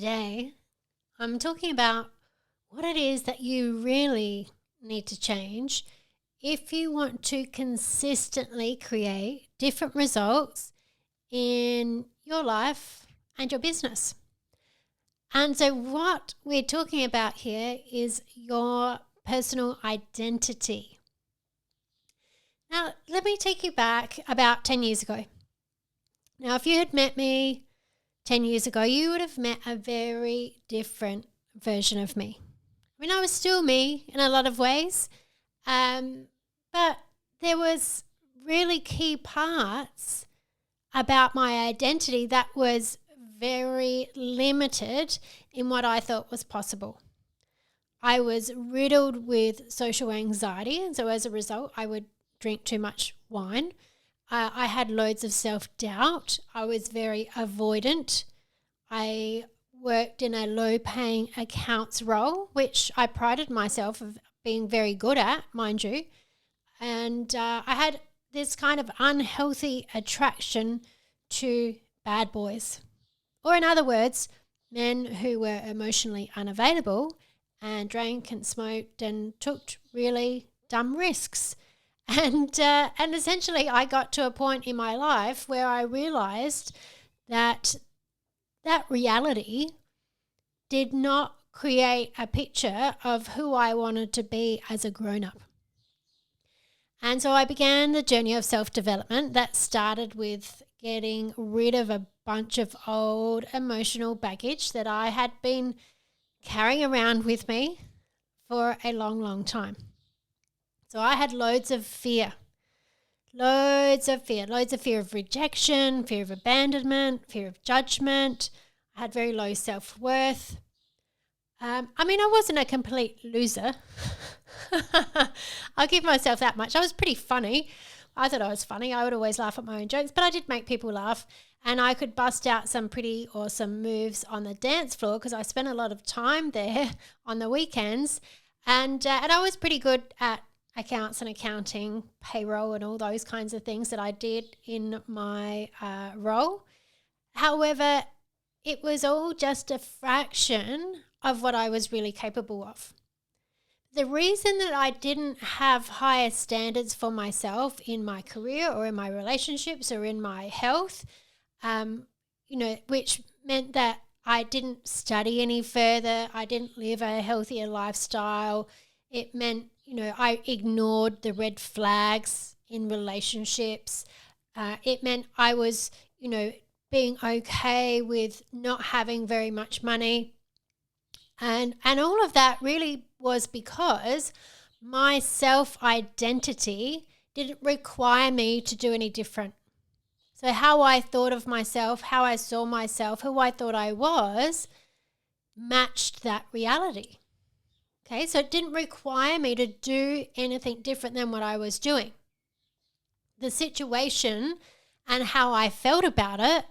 today, I'm talking about what it is that you really need to change if you want to consistently create different results in your life and your business. And so what we're talking about here is your personal identity. Now, let me take you back about 10 years ago. Now, if you had met me 10 years ago, you would have met a very different version of me. I mean, I was still me in a lot of ways, but there was really key parts about my identity that was very limited in what I thought was possible. I was riddled with social anxiety, and so as a result, I would drink too much wine. I had loads of self-doubt. I was very avoidant. I worked in a low-paying accounts role, which I prided myself of being very good at, mind you. And I had this kind of unhealthy attraction to bad boys. Or in other words, men who were emotionally unavailable and drank and smoked and took really dumb risks. And essentially I got to a point in my life where I realized that reality did not create a picture of who I wanted to be as a grown-up. And so I began the journey of self-development that started with getting rid of a bunch of old emotional baggage that I had been carrying around with me for a long, long time. So I had loads of fear of rejection, fear of abandonment, fear of judgment. I had very low self-worth. I wasn't a complete loser. I'll give myself that much. I was pretty funny. I thought I was funny. I would always laugh at my own jokes, but I did make people laugh. And I could bust out some pretty awesome moves on the dance floor because I spent a lot of time there on the weekends. And I was pretty good at accounts and accounting, payroll and all those kinds of things that I did in my role. However, it was all just a fraction of what I was really capable of. The reason that I didn't have higher standards for myself in my career or in my relationships or in my health, which meant that I didn't study any further, I didn't live a healthier lifestyle. It meant I ignored the red flags in relationships. It meant I was, being okay with not having very much money. And all of that really was because my self-identity didn't require me to do any different. So how I thought of myself, how I saw myself, who I thought I was, matched that reality. Okay, so it didn't require me to do anything different than what I was doing. The situation and how I felt about it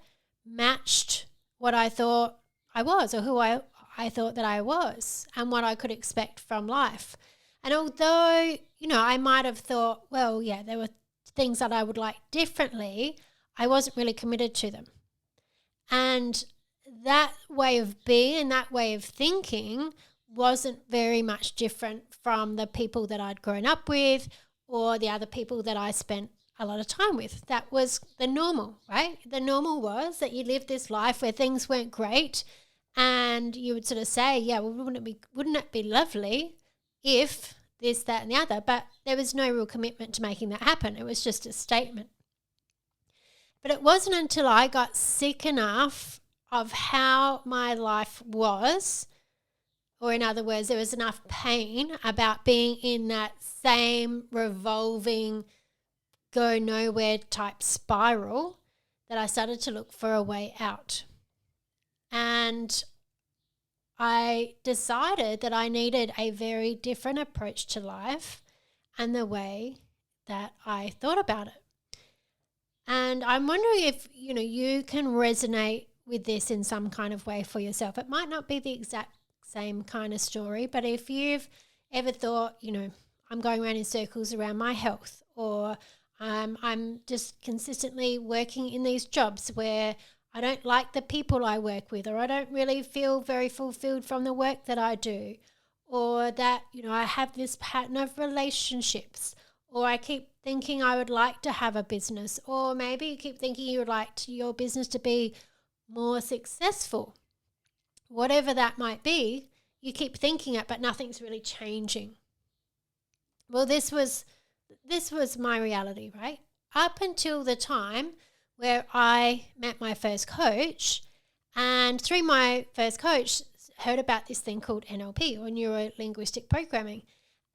matched what I thought I was or who I thought that I was and what I could expect from life. And although, I might have thought, well, yeah, there were things that I would like differently, I wasn't really committed to them. And that way of being and that way of thinking wasn't very much different from the people that I'd grown up with or the other people that I spent a lot of time with. That was the normal, right? The normal was that you lived this life where things weren't great and you would sort of say, yeah, well, wouldn't it be lovely if this, that and the other? But there was no real commitment to making that happen. It was just a statement. But it wasn't until I got sick enough of how my life was, or in other words, there was enough pain about being in that same revolving, go nowhere type spiral, that I started to look for a way out. And I decided that I needed a very different approach to life and the way that I thought about it. And I'm wondering if, you can resonate with this in some kind of way for yourself. It might not be the exact same kind of story, but if you've ever thought, I'm going around in circles around my health, or I'm just consistently working in these jobs where I don't like the people I work with, or I don't really feel very fulfilled from the work that I do, or that, I have this pattern of relationships, or I keep thinking I would like to have a business, or maybe you keep thinking you would like your business to be more successful. Whatever that might be, you keep thinking it, but nothing's really changing. Well, this was my reality, right? Up until the time where I met my first coach, and through my first coach, heard about this thing called NLP, or neuro-linguistic programming.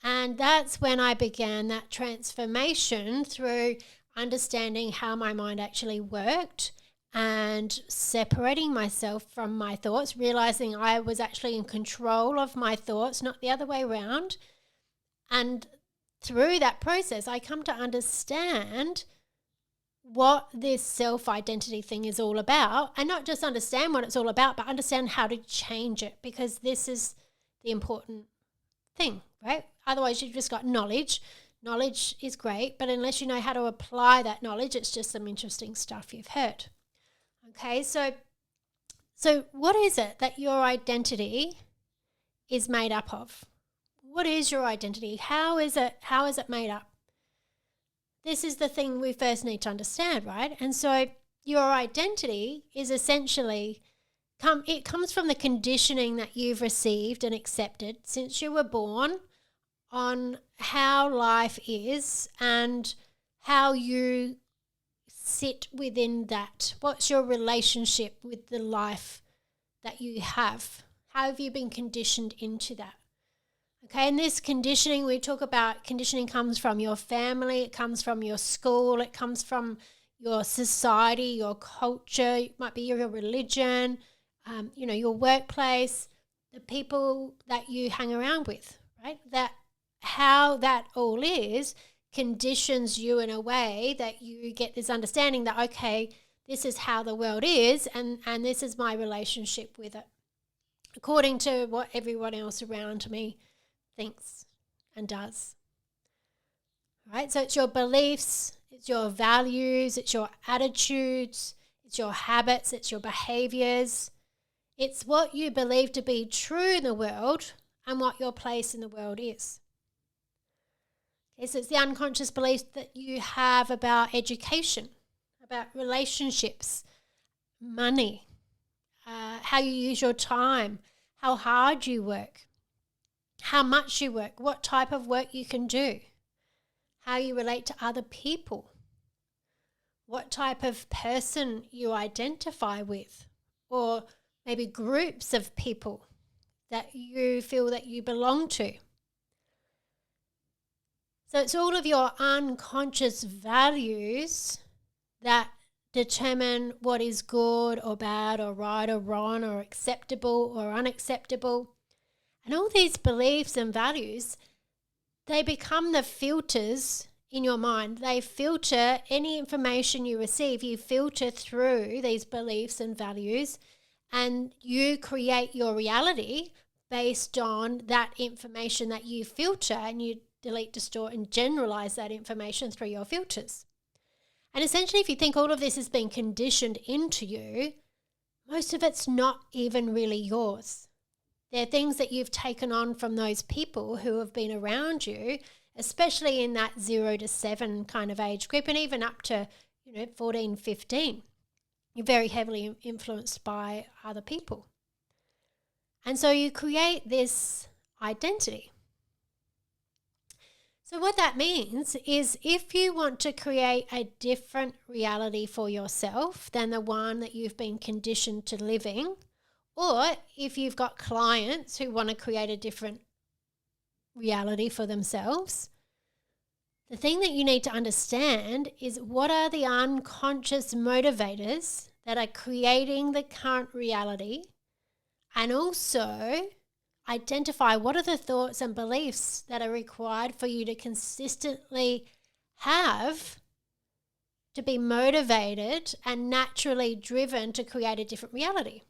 And that's when I began that transformation through understanding how my mind actually worked and separating myself from my thoughts, realizing I was actually in control of my thoughts, not the other way around. And through that process, I come to understand what this self-identity thing is all about, and not just understand what it's all about, but understand how to change it, because this is the important thing, right? Otherwise, you've just got knowledge. Knowledge is great, but unless you know how to apply that knowledge, it's just some interesting stuff you've heard. Okay, so what is it that your identity is made up of? What is your identity? How is it made up? This is the thing we first need to understand, right? And so your identity is essentially, it comes from the conditioning that you've received and accepted since you were born on how life is and how you sit within that. What's your relationship with the life that you have? How have you been conditioned into that? Okay, and this conditioning, we talk about conditioning comes from your family, it comes from your school, it comes from your society, your culture, it might be your religion, your workplace, the people that you hang around with, right? That how that all is conditions you in a way that you get this understanding that, okay, this is how the world is, and this is my relationship with it, according to what everyone else around me thinks and does. Right? So it's your beliefs, it's your values, it's your attitudes, it's your habits, it's your behaviors. It's what you believe to be true in the world and what your place in the world is. Okay, so it's the unconscious beliefs that you have about education, about relationships, money, how you use your time, how hard you work, how much you work, what type of work you can do, how you relate to other people, what type of person you identify with, or maybe groups of people that you feel that you belong to. So it's all of your unconscious values that determine what is good or bad or right or wrong or acceptable or unacceptable. And all these beliefs and values, they become the filters in your mind. They filter any information you receive. You filter through these beliefs and values, and you create your reality based on that information that you filter, and you delete, distort, and generalize that information through your filters. And essentially, if you think all of this has been conditioned into you, most of it's not even really yours. They're things that you've taken on from those people who have been around you, especially in that 0 to 7 kind of age group, and even up to 14, 15. You're very heavily influenced by other people. And so you create this identity. So what that means is, if you want to create a different reality for yourself than the one that you've been conditioned to living, or if you've got clients who want to create a different reality for themselves, the thing that you need to understand is, what are the unconscious motivators that are creating the current reality, and also identify what are the thoughts and beliefs that are required for you to consistently have to be motivated and naturally driven to create a different reality.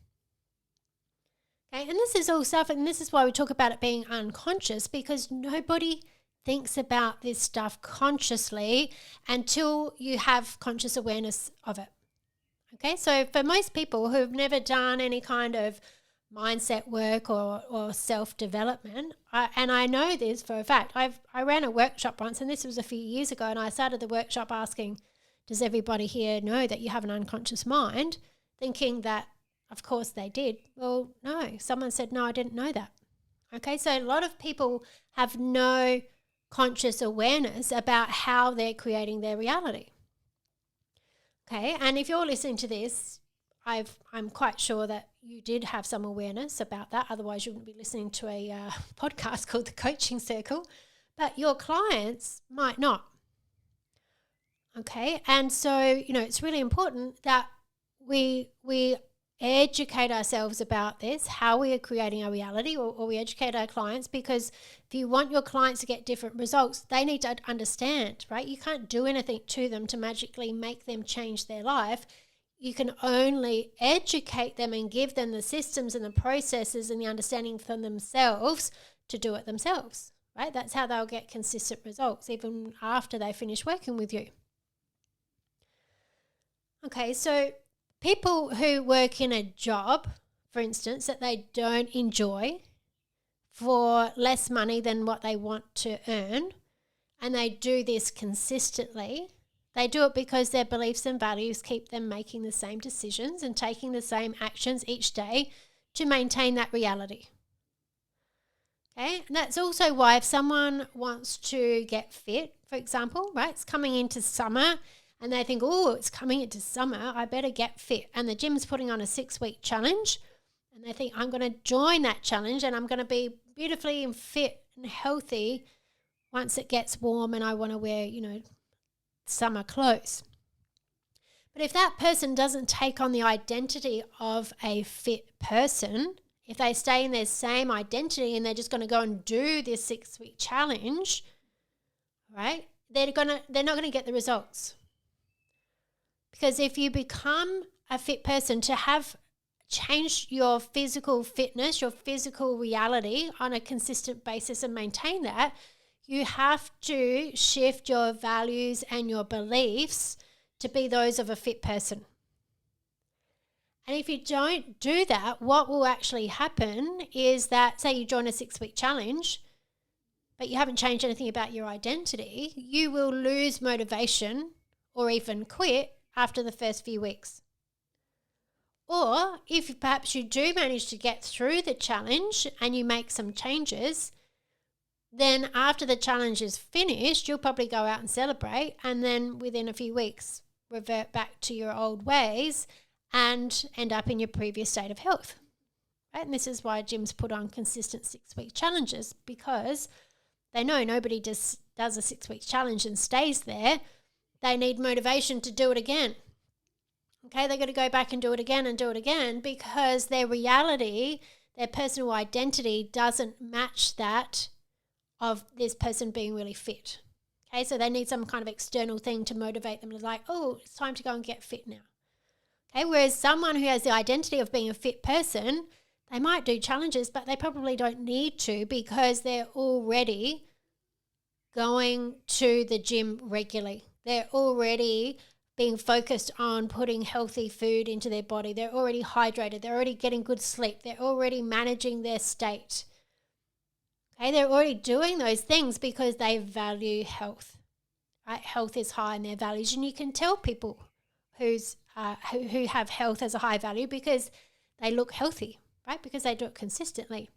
Okay, and this is all stuff, and this is why we talk about it being unconscious, because nobody thinks about this stuff consciously until you have conscious awareness of it. Okay, so for most people who've never done any kind of mindset work or self-development, and I know this for a fact, I ran a workshop once, and this was a few years ago, and I started the workshop asking, does everybody here know that you have an unconscious mind? Thinking that, of course, they did. Well, no, someone said, no, I didn't know that. Okay, so a lot of people have no conscious awareness about how they're creating their reality. Okay, and if you're listening to this, I'm quite sure that you did have some awareness about that. Otherwise, you wouldn't be listening to a podcast called The Coaching Circle. But your clients might not. Okay, and so, it's really important that we educate ourselves about this, how we are creating our reality, or we educate our clients, because if you want your clients to get different results, they need to understand, right? You can't do anything to them to magically make them change their life. You can only educate them and give them the systems and the processes and the understanding for themselves to do it themselves, right? That's how they'll get consistent results, even after they finish working with you. Okay, so people who work in a job, for instance, that they don't enjoy for less money than what they want to earn, and they do this consistently, they do it because their beliefs and values keep them making the same decisions and taking the same actions each day to maintain that reality. Okay, and that's also why if someone wants to get fit, for example, right, it's coming into summer, and they think, oh, it's coming into summer, I better get fit. And the gym's putting on a 6-week challenge, and they think, I'm going to join that challenge and I'm going to be beautifully and fit and healthy once it gets warm and I want to wear, summer clothes. But if that person doesn't take on the identity of a fit person, if they stay in their same identity and they're just going to go and do this 6-week challenge, right, they're not going to get the results. Because if you become a fit person, to have changed your physical fitness, your physical reality on a consistent basis and maintain that, you have to shift your values and your beliefs to be those of a fit person. And if you don't do that, what will actually happen is that, say you join a 6-week challenge, but you haven't changed anything about your identity, you will lose motivation or even quit after the first few weeks. Or if perhaps you do manage to get through the challenge and you make some changes, then after the challenge is finished, you'll probably go out and celebrate, and then within a few weeks revert back to your old ways and end up in your previous state of health. Right? And this is why gyms put on consistent 6-week challenges, because they know nobody just does a 6-week challenge and stays there. They need motivation to do it again. Okay, they're going to go back and do it again because their reality, their personal identity doesn't match that of this person being really fit. Okay, so they need some kind of external thing to motivate them to like, oh, it's time to go and get fit now. Okay, whereas someone who has the identity of being a fit person, they might do challenges, but they probably don't need to because they're already going to the gym regularly. They're already being focused on putting healthy food into their body. They're already hydrated. They're already getting good sleep. They're already managing their state. Okay, they're already doing those things because they value health. Right? Health is high in their values, and you can tell people who have health as a high value because they look healthy, right? Because they do it consistently.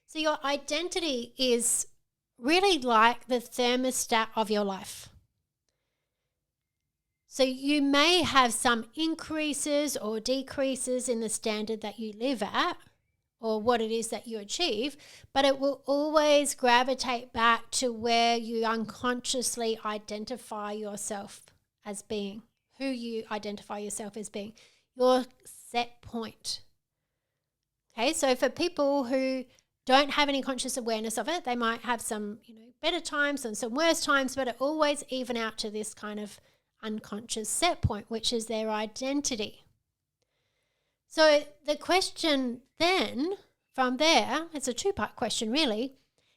So your identity is really like the thermostat of your life. So you may have some increases or decreases in the standard that you live at or what it is that you achieve, but it will always gravitate back to where you unconsciously identify yourself as being, who you identify yourself as being, your set point. Okay, so for people who don't have any conscious awareness of it, they might have some, better times and some worse times, but it always even out to this kind of unconscious set point, which is their identity. So the question then from there, it's a 2-part question really,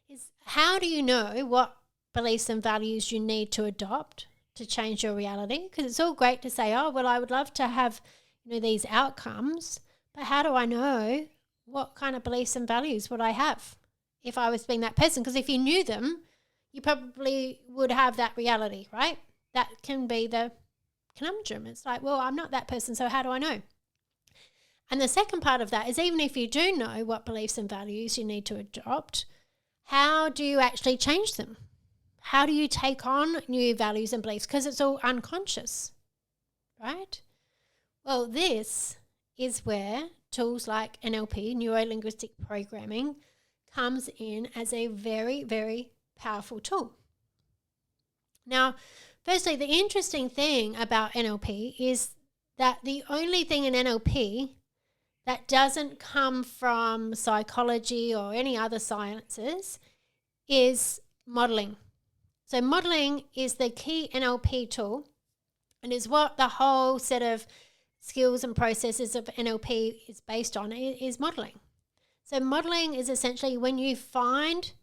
is how do you know what beliefs and values you need to adopt to change your reality, because it's all great to say, oh, well, I would love to have, these outcomes, but how do I know what kind of beliefs and values would I have if I was being that person? Because if you knew them, you probably would have that reality, right? That can be the conundrum. It's like, well, I'm not that person, so how do I know? And the second part of that is, even if you do know what beliefs and values you need to adopt, how do you actually change them? How do you take on new values and beliefs? Because it's all unconscious, right? Well, this is where tools like NLP, neuro-linguistic programming, comes in as a very, very powerful tool. Now, firstly, the interesting thing about NLP is that the only thing in NLP that doesn't come from psychology or any other sciences is modeling. So modeling is the key NLP tool, and is what the whole set of skills and processes of NLP is based on, is modeling. So modeling is essentially when you find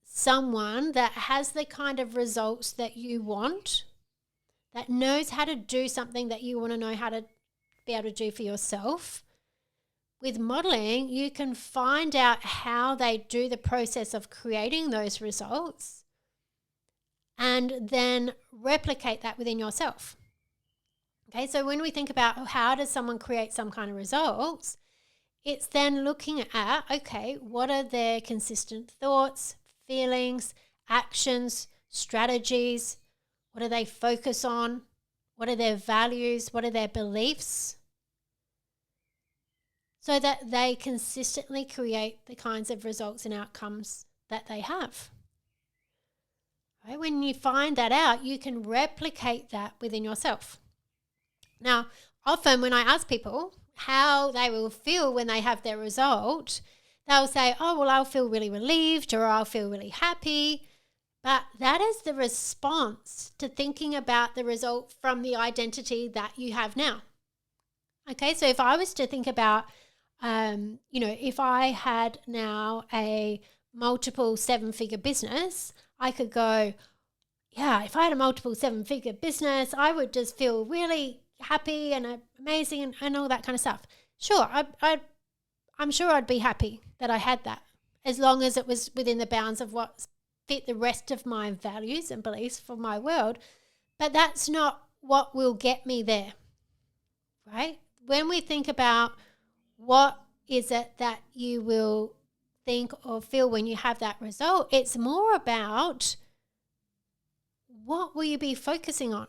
someone that has the kind of results that you want, that knows how to do something that you want to know how to be able to do for yourself. With modeling, you can find out how they do the process of creating those results and then replicate that within yourself. Okay, so when we think about how does someone create some kind of results, it's then looking at, okay, what are their consistent thoughts, feelings, actions, strategies? What do they focus on? What are their values? What are their beliefs? So that they consistently create the kinds of results and outcomes that they have. Right? When you find that out, you can replicate that within yourself. Now, often when I ask people how they will feel when they have their result, they'll say, oh, well, I'll feel really relieved, or I'll feel really happy. But that is the response to thinking about the result from the identity that you have now. Okay, so if I was to think about, if I had now a multiple 7-figure business, I could go, yeah, if I had a multiple 7-figure business, I would just feel really happy and amazing and all that kind of stuff. Sure, I'm sure I'd be happy that I had that, as long as it was within the bounds of what fit the rest of my values and beliefs for my world. But that's not what will get me there, right? When we think about what is it that you will think or feel when you have that result, it's more about what will you be focusing on?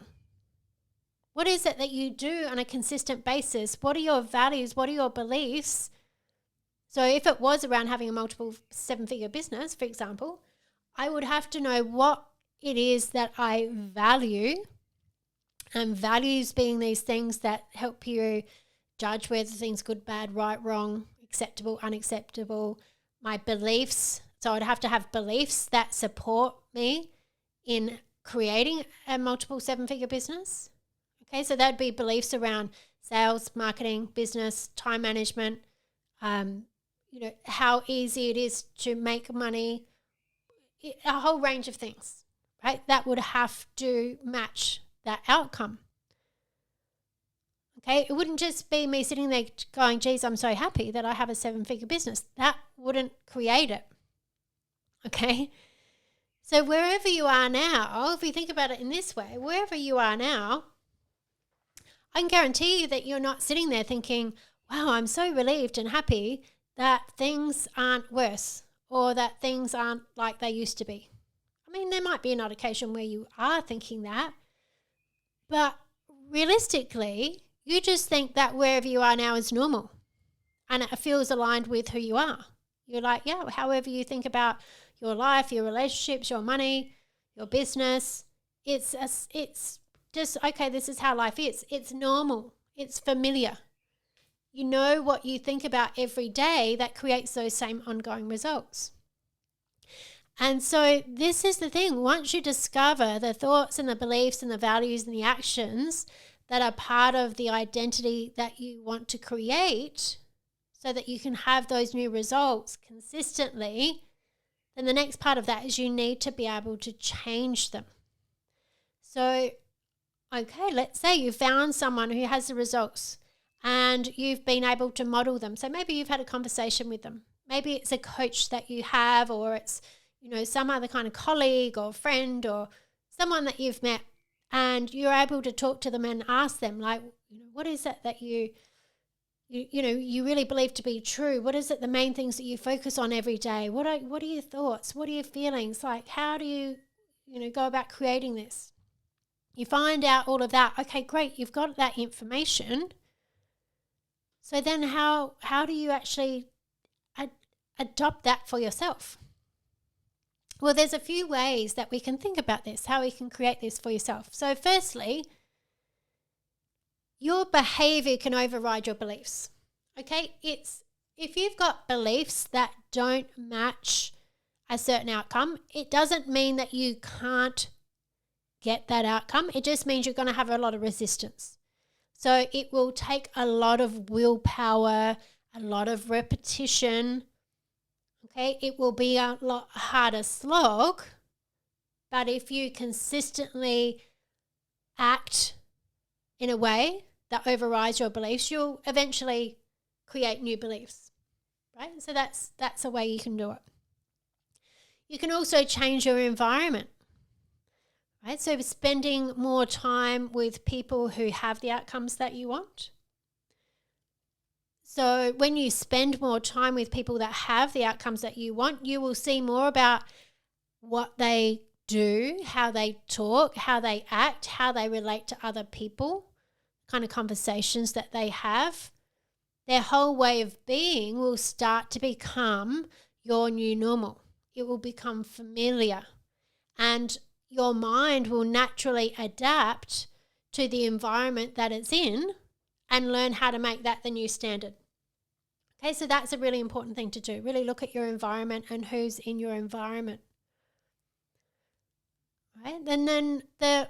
What is it that you do on a consistent basis? What are your values? What are your beliefs? So if it was around having a multiple 7-figure business, for example, I would have to know what it is that I value, and values being these things that help you judge whether things good, bad, right, wrong, acceptable, unacceptable. My beliefs, so I'd have to have beliefs that support me in creating a multiple 7-figure business. Okay, so that'd be beliefs around sales, marketing, business, time management, how easy it is to make money, a whole range of things, right? That would have to match that outcome. Okay, it wouldn't just be me sitting there going, geez, I'm so happy that I have a 7-figure business. That wouldn't create it. Okay, so wherever you are now, if you think about it in this way, wherever you are now, I can guarantee you that you're not sitting there thinking, wow, I'm so relieved and happy that things aren't worse or that things aren't like they used to be. I mean, there might be an occasion where you are thinking that, but realistically, you just think that wherever you are now is normal and it feels aligned with who you are. You're like, yeah, however you think about your life, your relationships, your money, your business, it's just, okay, this is how life is. It's normal. It's familiar. You know what you think about every day that creates those same ongoing results. And so this is the thing. Once you discover the thoughts and the beliefs and the values and the actions that are part of the identity that you want to create so that you can have those new results consistently, then the next part of that is you need to be able to change them. So, okay, let's say you found someone who has the results and you've been able to model them. So maybe you've had a conversation with them. Maybe it's a coach that you have, or it's, some other kind of colleague or friend or someone that you've met, and you're able to talk to them and ask them, like, what is it that you really believe to be true? What is it, the main things that you focus on every day? What are your thoughts? What are your feelings? Like, how do you, go about creating this? You find out all of that. Okay, great. You've got that information. So then how do you actually adopt that for yourself? Well, there's a few ways that we can think about this, how we can create this for yourself. So firstly, your behavior can override your beliefs. Okay, if you've got beliefs that don't match a certain outcome, it doesn't mean that you can't get that outcome. It just means you're going to have a lot of resistance. So it will take a lot of willpower, a lot of repetition. Okay, it will be a lot harder slog, but if you consistently act in a way that overrides your beliefs, you'll eventually create new beliefs, right? So that's a way you can do it. You can also change your environment, right? So spending more time with people who have the outcomes that you want. So when you spend more time with people that have the outcomes that you want, you will see more about what they do, how they talk, how they act, how they relate to other people, kind of conversations that they have. Their whole way of being will start to become your new normal. It will become familiar, and your mind will naturally adapt to the environment that it's in and learn how to make that the new standard. Okay, so that's a really important thing to do. Really look at your environment and who's in your environment. Right? And then the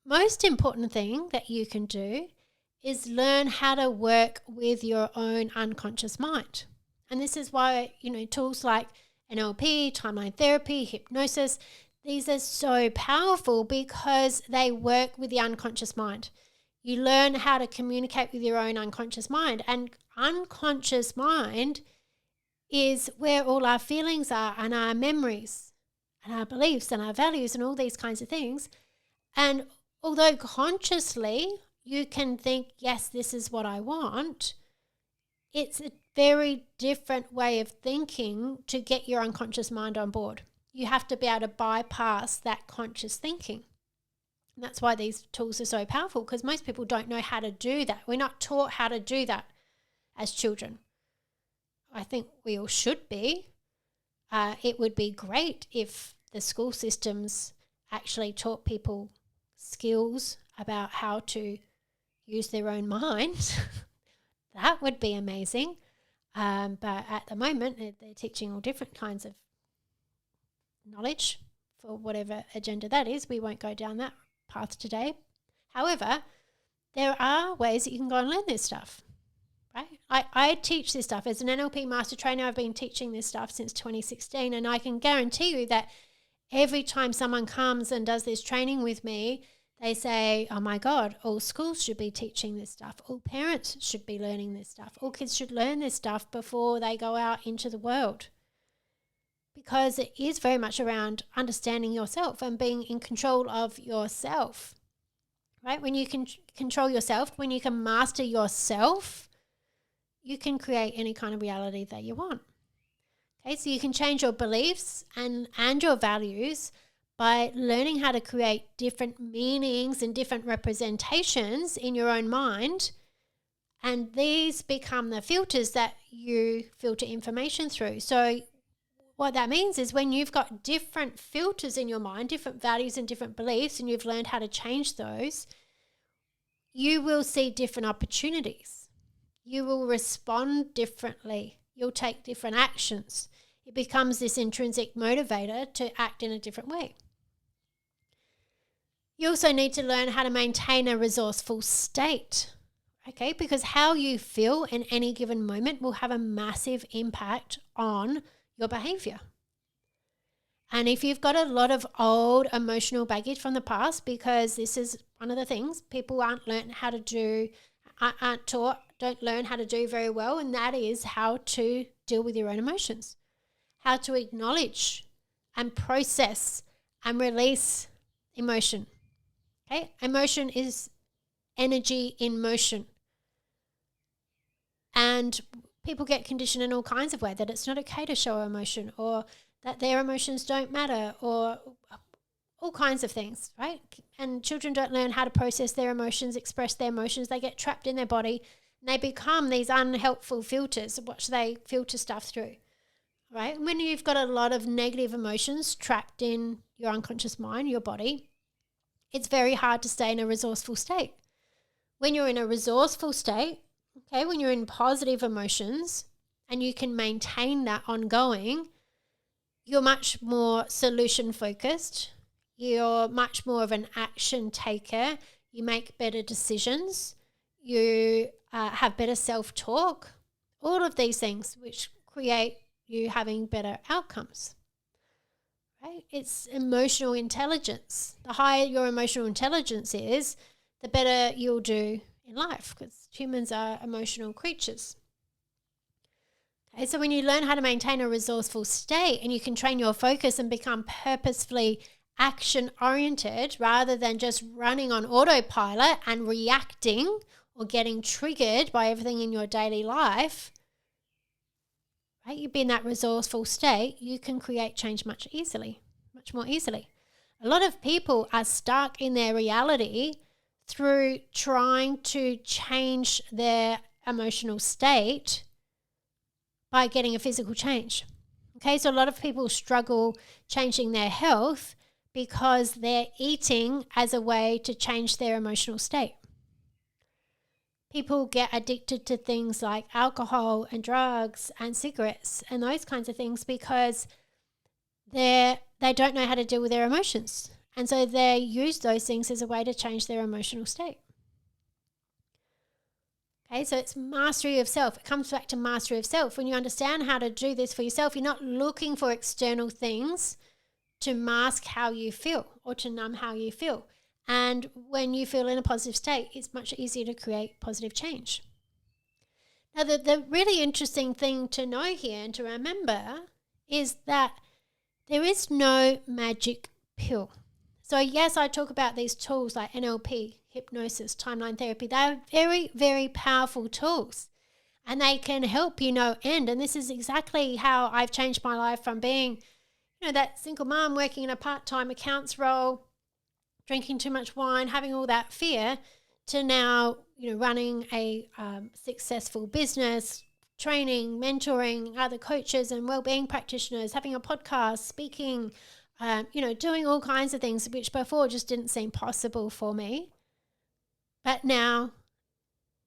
most important thing that you can do is learn how to work with your own unconscious mind. And this is why, tools like NLP, timeline therapy, hypnosis, these are so powerful because they work with the unconscious mind. You learn how to communicate with your own unconscious mind. And unconscious mind is where all our feelings are, and our memories and our beliefs and our values and all these kinds of things. And although consciously you can think, yes, this is what I want, it's a very different way of thinking to get your unconscious mind on board. You have to be able to bypass that conscious thinking. And that's why these tools are so powerful, because most people don't know how to do that. We're not taught how to do that as children. I think we all should be. It would be great if the school systems actually taught people skills about how to use their own mind. That would be amazing. But at the moment, they're teaching all different kinds of knowledge for whatever agenda that is. We won't go down that path today. However, there are ways that you can go and learn this stuff, right? I teach this stuff as an NLP Master Trainer. I've been teaching this stuff since 2016, and I can guarantee you that every time someone comes and does this training with me, they say, oh my God, all schools should be teaching this stuff. All parents should be learning this stuff. All kids should learn this stuff before they go out into the world. Because it is very much around understanding yourself and being in control of yourself, right? When you can control yourself, when you can master yourself, you can create any kind of reality that you want. Okay, so you can change your beliefs and your values by learning how to create different meanings and different representations in your own mind. And these become the filters that you filter information through. So what that means is when you've got different filters in your mind, different values and different beliefs, and you've learned how to change those, you will see different opportunities. You will respond differently. You'll take different actions. It becomes this intrinsic motivator to act in a different way. You also need to learn how to maintain a resourceful state, okay? Because how you feel in any given moment will have a massive impact on your behavior. And if you've got a lot of old emotional baggage from the past, because this is one of the things people aren't learned how to do, aren't taught, don't learn how to do very well, and that is how to deal with your own emotions, how to acknowledge and process and release emotion. Okay? Emotion is energy in motion. And people get conditioned in all kinds of ways that it's not okay to show emotion, or that their emotions don't matter, or all kinds of things, right? And children don't learn how to process their emotions, express their emotions. They get trapped in their body and they become these unhelpful filters, which they filter stuff through, right? And when you've got a lot of negative emotions trapped in your unconscious mind, your body, it's very hard to stay in a resourceful state. When you're in a resourceful state, okay, when you're in positive emotions and you can maintain that ongoing, you're much more solution focused. You're much more of an action taker. You make better decisions. You have better self-talk. All of these things which create you having better outcomes. Right? It's emotional intelligence. The higher your emotional intelligence is, the better you'll do in life, because humans are emotional creatures. Okay, so when you learn how to maintain a resourceful state and you can train your focus and become purposefully action-oriented rather than just running on autopilot and reacting or getting triggered by everything in your daily life, right? You be in that resourceful state, you can create change much more easily. A lot of people are stuck in their reality through trying to change their emotional state by getting a physical change. Okay, so a lot of people struggle changing their health because they're eating as a way to change their emotional state. People get addicted to things like alcohol and drugs and cigarettes and those kinds of things because they don't know how to deal with their emotions. And so they use those things as a way to change their emotional state. Okay, so it's mastery of self. It comes back to mastery of self. When you understand how to do this for yourself, you're not looking for external things to mask how you feel or to numb how you feel. And when you feel in a positive state, it's much easier to create positive change. Now, the really interesting thing to know here and to remember is that there is no magic pill. So yes, I talk about these tools like NLP, hypnosis, timeline therapy. They're very, very powerful tools and they can help you no end. And this is exactly how I've changed my life from being, that single mom working in a part-time accounts role, drinking too much wine, having all that fear, to now, running a successful business, training, mentoring other coaches and wellbeing practitioners, having a podcast, speaking, doing all kinds of things which before just didn't seem possible for me. But now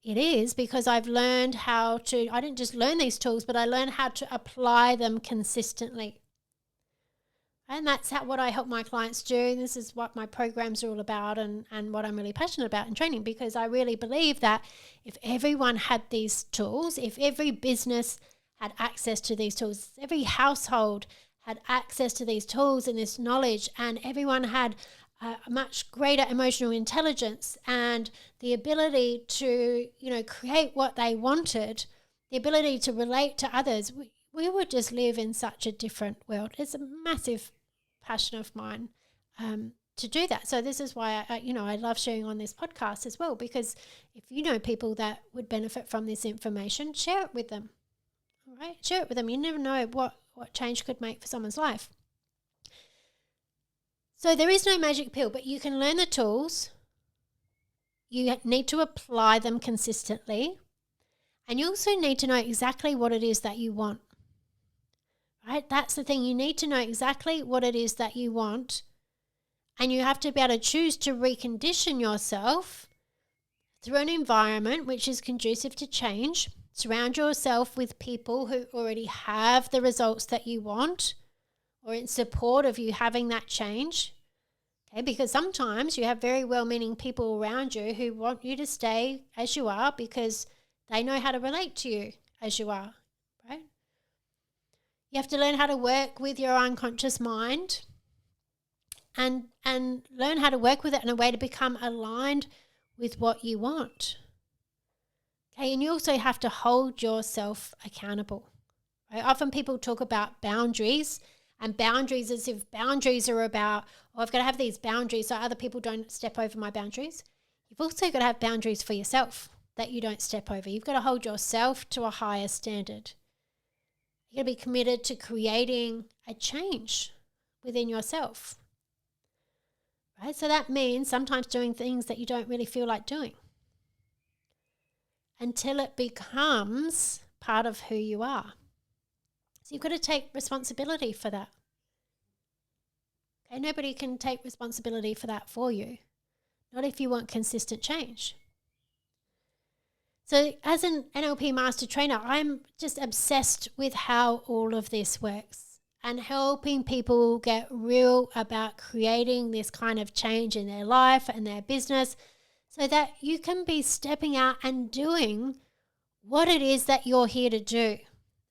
it is, because I've learned how to, I didn't just learn these tools, but I learned how to apply them consistently. And that's what I help my clients do. This is what my programs are all about and what I'm really passionate about in training, because I really believe that if everyone had these tools, if every business had access to these tools, every household had access to these tools and this knowledge, and everyone had a much greater emotional intelligence and the ability to, create what they wanted, the ability to relate to others, we would just live in such a different world. It's a massive passion of mine to do that. So this is why I love sharing on this podcast as well, because if you know people that would benefit from this information, share it with them. All right, share it with them. You never know what change could make for someone's life. So there is no magic pill, but you can learn the tools. You need to apply them consistently. And you also need to know exactly what it is that you want. Right? That's the thing. You need to know exactly what it is that you want. And you have to be able to choose to recondition yourself through an environment which is conducive to change. Surround yourself with people who already have the results that you want, or in support of you having that change. Okay, because sometimes you have very well-meaning people around you who want you to stay as you are because they know how to relate to you as you are, right? You have to learn how to work with your unconscious mind and learn how to work with it in a way to become aligned with what you want. Okay, and you also have to hold yourself accountable. Right? Often people talk about boundaries, and boundaries as if boundaries are about, oh, I've got to have these boundaries so other people don't step over my boundaries. You've also got to have boundaries for yourself that you don't step over. You've got to hold yourself to a higher standard. You've got to be committed to creating a change within yourself. Right? So that means sometimes doing things that you don't really feel like doing until it becomes part of who you are. So you've got to take responsibility for that. Okay, nobody can take responsibility for that for you, not if you want consistent change. So as an NLP Master Trainer, I'm just obsessed with how all of this works and helping people get real about creating this kind of change in their life and their business so that you can be stepping out and doing what it is that you're here to do.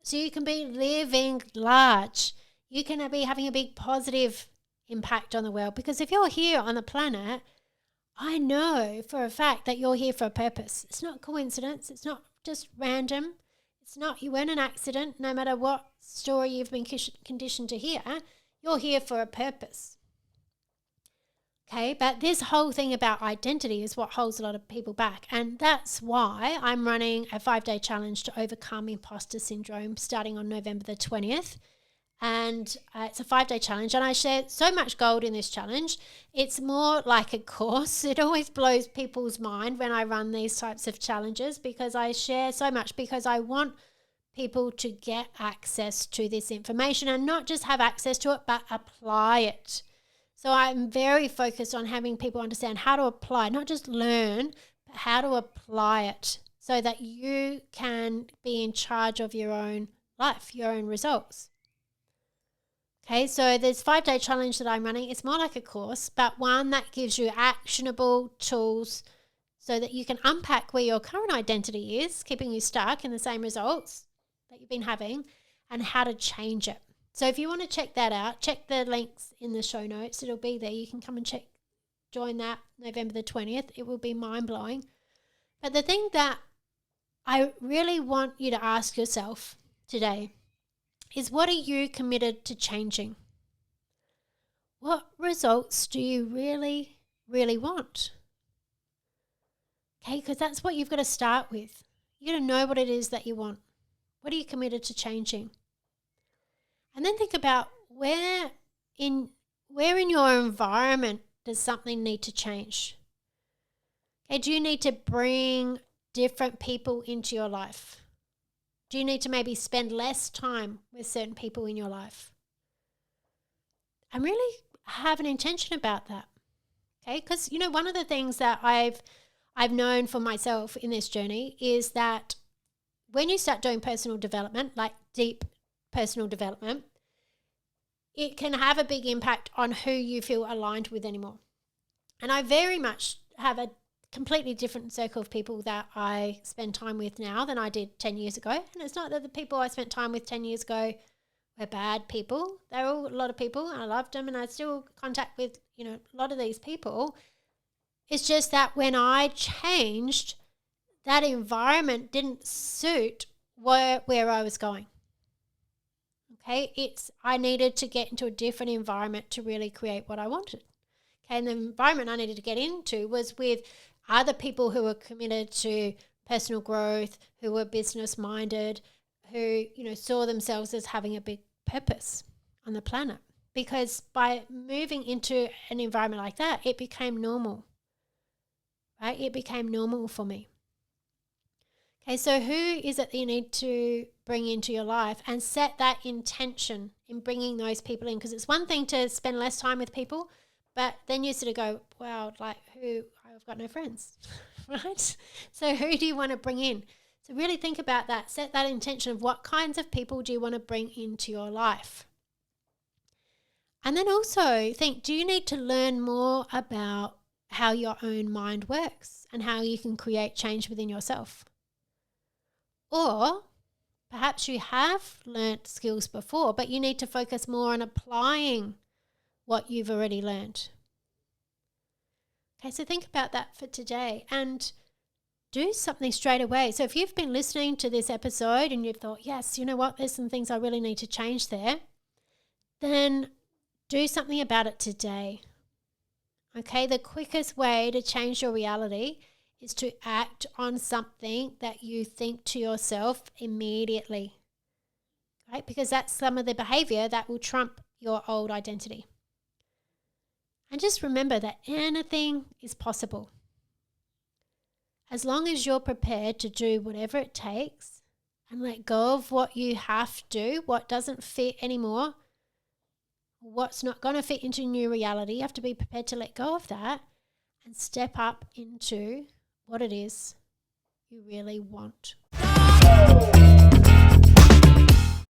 So you can be living large. You can be having a big positive impact on the world, because if you're here on the planet, I know for a fact that you're here for a purpose. It's not coincidence. It's not just random. It's not, you weren't an accident. No matter what story you've been conditioned to hear, you're here for a purpose. Okay, but this whole thing about identity is what holds a lot of people back. And that's why I'm running a 5-day challenge to overcome imposter syndrome starting on November the 20th. And it's a 5-day challenge, and I share so much gold in this challenge. It's more like a course. It always blows people's mind when I run these types of challenges, because I share so much, because I want people to get access to this information and not just have access to it, but apply it. So I'm very focused on having people understand how to apply, not just learn, but how to apply it so that you can be in charge of your own life, your own results. Okay, so this 5-day challenge that I'm running, it's more like a course, but one that gives you actionable tools so that you can unpack where your current identity is, keeping you stuck in the same results that you've been having, and how to change it. So if you want to check that out, check the links in the show notes. It'll be there. You can come and join that November the 20th. It will be mind-blowing. But the thing that I really want you to ask yourself today is, what are you committed to changing? What results do you really, really want? Okay, because that's what you've got to start with. You've got to know what it is that you want. What are you committed to changing? And then think about where in your environment does something need to change? Okay, do you need to bring different people into your life? Do you need to maybe spend less time with certain people in your life? And really have an intention about that. Okay, because one of the things that I've known for myself in this journey is that when you start doing personal development, like deep personal development, it can have a big impact on who you feel aligned with anymore. And I very much have a completely different circle of people that I spend time with now than I did 10 years ago. And it's not that the people I spent time with 10 years ago were bad people. They're all a lot of people, and I loved them, and I still contact with, a lot of these people. It's just that when I changed, that environment didn't suit where I was going. Okay, I needed to get into a different environment to really create what I wanted. Okay, and the environment I needed to get into was with other people who were committed to personal growth, who were business minded, who saw themselves as having a big purpose on the planet. Because by moving into an environment like that, it became normal. Right? It became normal for me. Okay, so who is it that you need to bring into your life, and set that intention in bringing those people in? Because it's one thing to spend less time with people, but then you sort of go, wow, like I've got no friends, right? So who do you want to bring in? So really think about that. Set that intention of what kinds of people do you want to bring into your life? And then also think, do you need to learn more about how your own mind works and how you can create change within yourself? Or Perhaps you have learnt skills before, but you need to focus more on applying what you've already learned. Okay, so think about that for today and do something straight away. So if you've been listening to this episode and you've thought, yes, you know what, there's some things I really need to change there, then do something about it today. Okay, the quickest way to change your reality is to act on something that you think to yourself immediately, right? Because that's some of the behavior that will trump your old identity. And just remember that anything is possible. As long as you're prepared to do whatever it takes and let go of what you have to, what doesn't fit anymore, what's not going to fit into new reality, you have to be prepared to let go of that and step up into what it is you really want.